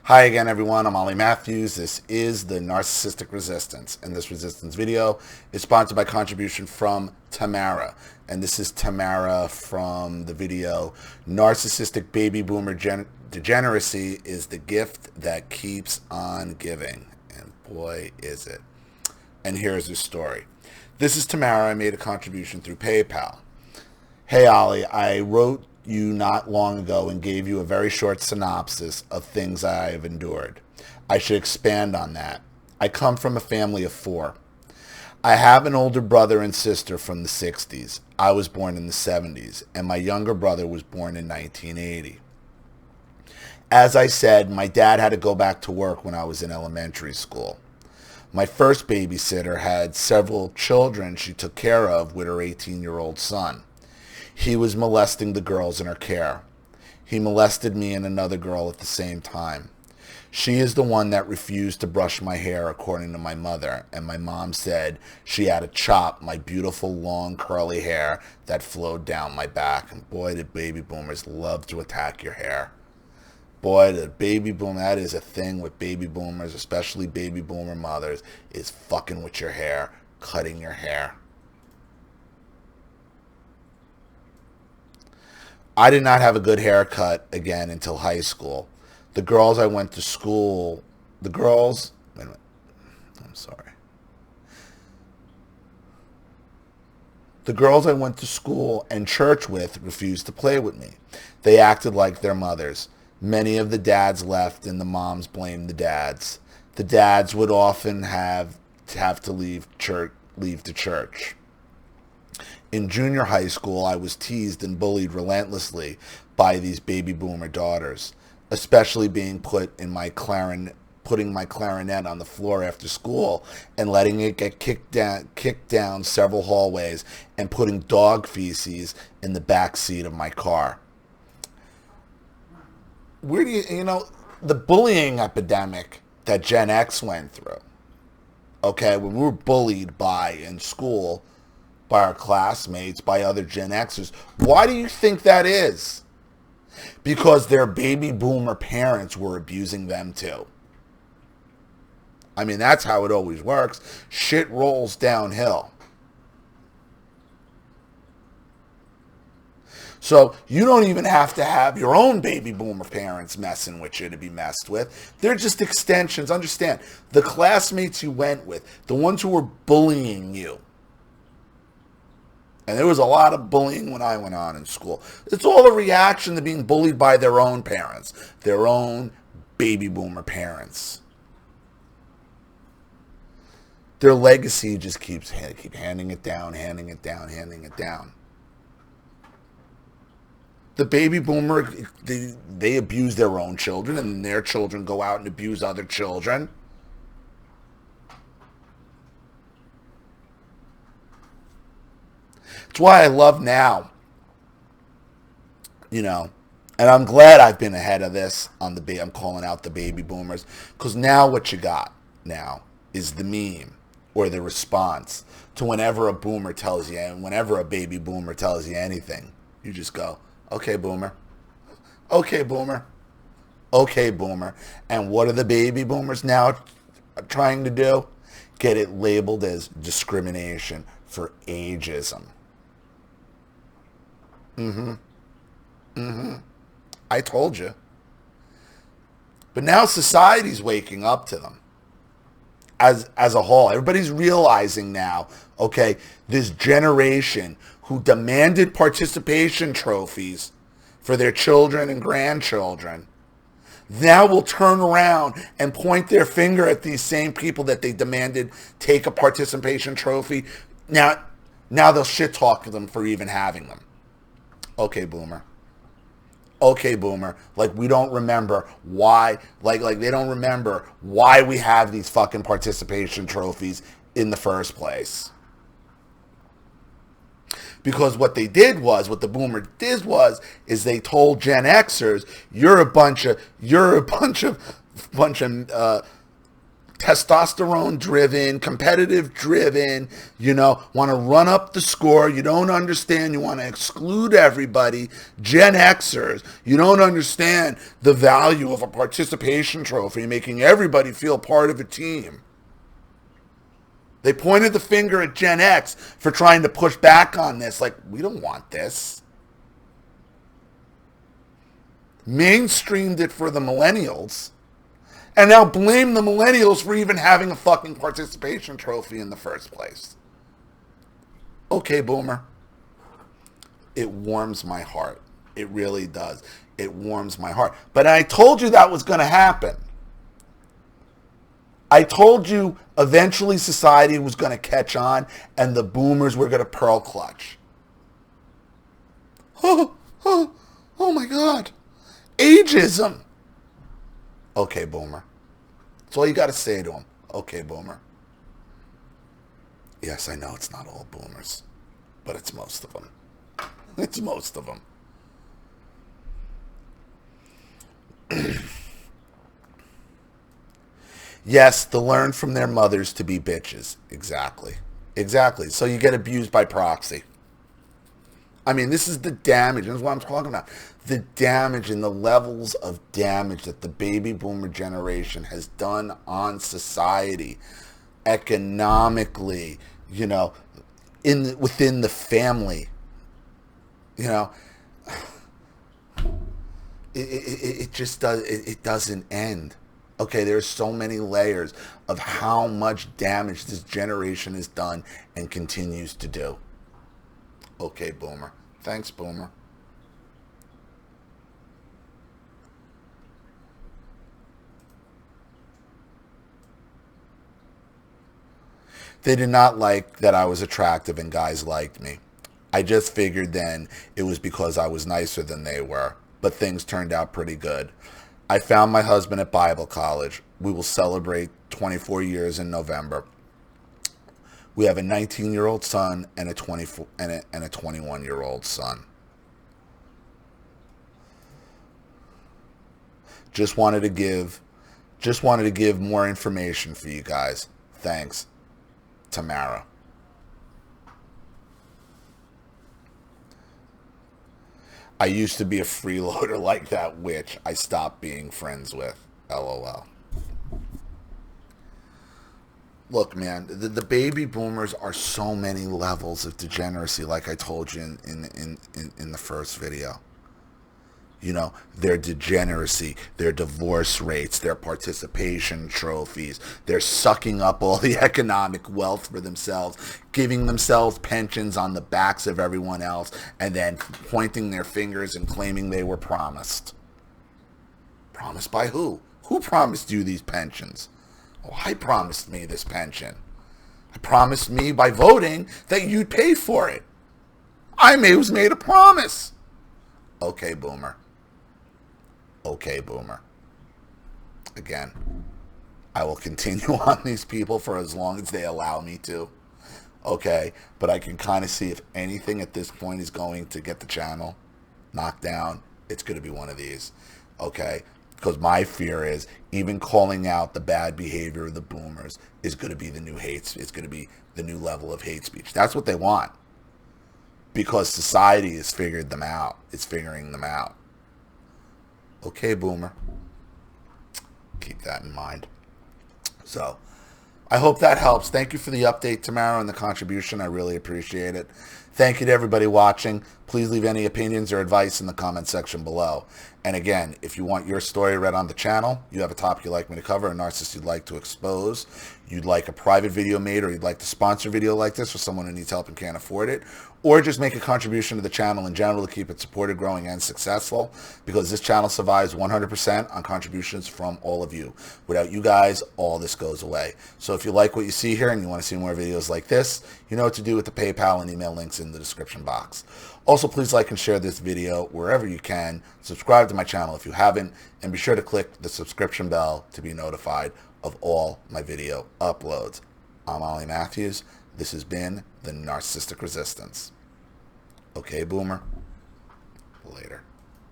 Hi again, everyone. I'm Ollie Matthews. This is the Narcissistic Resistance, and this resistance video is sponsored by contribution from Tamara. And this is Tamara from the video Narcissistic Baby Boomer Degeneracy is the Gift That Keeps on Giving. And boy, is it. And here's her story. This is Tamara. I made a contribution through PayPal. Hey, Ollie, I wrote you not long ago and gave you a very short synopsis of things I have endured. I should expand on that. I come from a family of 4. I have an older brother and sister from the 60s. I was born in the 70s, and my younger brother was born in 1980. As I said, my dad had to go back to work when I was in elementary school. My first babysitter had several children she took care of with her 18-year-old son. He was molesting the girls in her care. He molested me and another girl at the same time. She is the one that refused to brush my hair, according to my mother, and my mom said she had to chop my beautiful, long, curly hair that flowed down my back. And boy, did baby boomers love to attack your hair. Boy, the baby boom, that is a thing with baby boomers, especially baby boomer mothers, is fucking with your hair, cutting your hair. I did not have a good haircut again until high school. The girls I went to school, wait a minute, I'm sorry. The girls I went to school and church with refused to play with me. They acted like their mothers. Many of the dads left and the moms blamed the dads. The dads would often have to leave the church. In junior high school, I was teased and bullied relentlessly by these baby boomer daughters, especially being putting my clarinet on the floor after school and letting it get kicked down several hallways and putting dog feces in the back seat of my car. Where do the bullying epidemic that Gen X went through, okay, when we were bullied in school, by our classmates, by other Gen Xers. Why do you think that is? Because their baby boomer parents were abusing them too. I mean, that's how it always works. Shit rolls downhill. So you don't even have to have your own baby boomer parents messing with you to be messed with. They're just extensions. Understand, the classmates you went with, the ones who were bullying you, and there was a lot of bullying when I went on in school. It's all a reaction to being bullied by their own parents, their own baby boomer parents. Their legacy just keeps handing it down. The baby boomer, they abuse their own children, and then their children go out and abuse other children. It's why I love now, and I'm glad I've been ahead of this on I'm calling out the baby boomers, because now what you got now is the meme or the response to whenever a boomer tells you, and whenever a baby boomer tells you anything, you just go, okay, boomer, okay, boomer, okay, boomer. And what are the baby boomers now trying to do? Get it labeled as discrimination for ageism. I told you. But now society's waking up to them as a whole. Everybody's realizing now, okay, this generation who demanded participation trophies for their children and grandchildren now will turn around and point their finger at these same people that they demanded take a participation trophy. Now they'll shit talk them for even having them. Okay, boomer. Okay, boomer. Like we don't remember why, like they don't remember why we have these fucking participation trophies in the first place. Because what the boomer did was they told Gen Xers, you're a bunch of testosterone driven, competitive driven, want to run up the score. You don't understand. You want to exclude everybody. Gen Xers, you don't understand the value of a participation trophy, making everybody feel part of a team. They pointed the finger at Gen X for trying to push back on this. Like, we don't want this. Mainstreamed it for the millennials. And now blame the millennials for even having a fucking participation trophy in the first place. Okay, boomer. It warms my heart. It really does. It warms my heart. But I told you that was going to happen. I told you eventually society was going to catch on and the boomers were going to pearl clutch. Oh my God. Ageism. Okay, boomer. That's all you got to say to him. Okay, boomer. Yes, I know it's not all boomers, but it's most of them. It's most of them. Yes, to learn from their mothers to be bitches. Exactly. Exactly. So you get abused by proxy. I mean, this is the damage. This is what I'm talking about. The damage and the levels of damage that the baby boomer generation has done on society, economically, within the family. It just does. It doesn't end. Okay, there's so many layers of how much damage this generation has done and continues to do. Okay, boomer. Thanks, boomer. They did not like that I was attractive and guys liked me. I just figured then it was because I was nicer than they were, but things turned out pretty good. I found my husband at Bible college. We will celebrate 24 years in November. We have a 19-year-old son and a 21-year-old son. Just wanted to give more information for you guys. Thanks, Tamara. I used to be a freeloader like that witch I stopped being friends with. LOL. Look, man, the baby boomers are so many levels of degeneracy, like I told you in the first video. Their degeneracy, their divorce rates, their participation trophies, they're sucking up all the economic wealth for themselves, giving themselves pensions on the backs of everyone else, and then pointing their fingers and claiming they were promised. Promised by who? Who promised you these pensions? Oh, I promised me this pension. I promised me by voting that you'd pay for it. I was made a promise. Okay, boomer. Okay, boomer. Again, I will continue on these people for as long as they allow me to. Okay, but I can kind of see if anything at this point is going to get the channel knocked down, it's going to be one of these. Okay, because my fear is even calling out the bad behavior of the boomers is going to be the new hate. It's going to be the new level of hate speech. That's what they want. Because society has figured them out. It's figuring them out. Okay, boomer. Keep that in mind. So, I hope that helps. Thank you for the update, Tamara, and the contribution. I really appreciate it. Thank you to everybody watching. Please leave any opinions or advice in the comment section below. And again, if you want your story read on the channel, you have a topic you'd like me to cover, a narcissist you'd like to expose, you'd like a private video made, or you'd like to sponsor a video like this for someone who needs help and can't afford it, or just make a contribution to the channel in general to keep it supported, growing, and successful, because this channel survives 100% on contributions from all of you. Without you guys, all this goes away. So if you like what you see here and you want to see more videos like this, you know what to do with the PayPal and email links in the description box. Also, please like and share this video wherever you can. Subscribe to my channel if you haven't, and be sure to click the subscription bell to be notified of all my video uploads. I'm Ollie Matthews. This has been the Narcissistic Resistance. Okay, boomer. Later.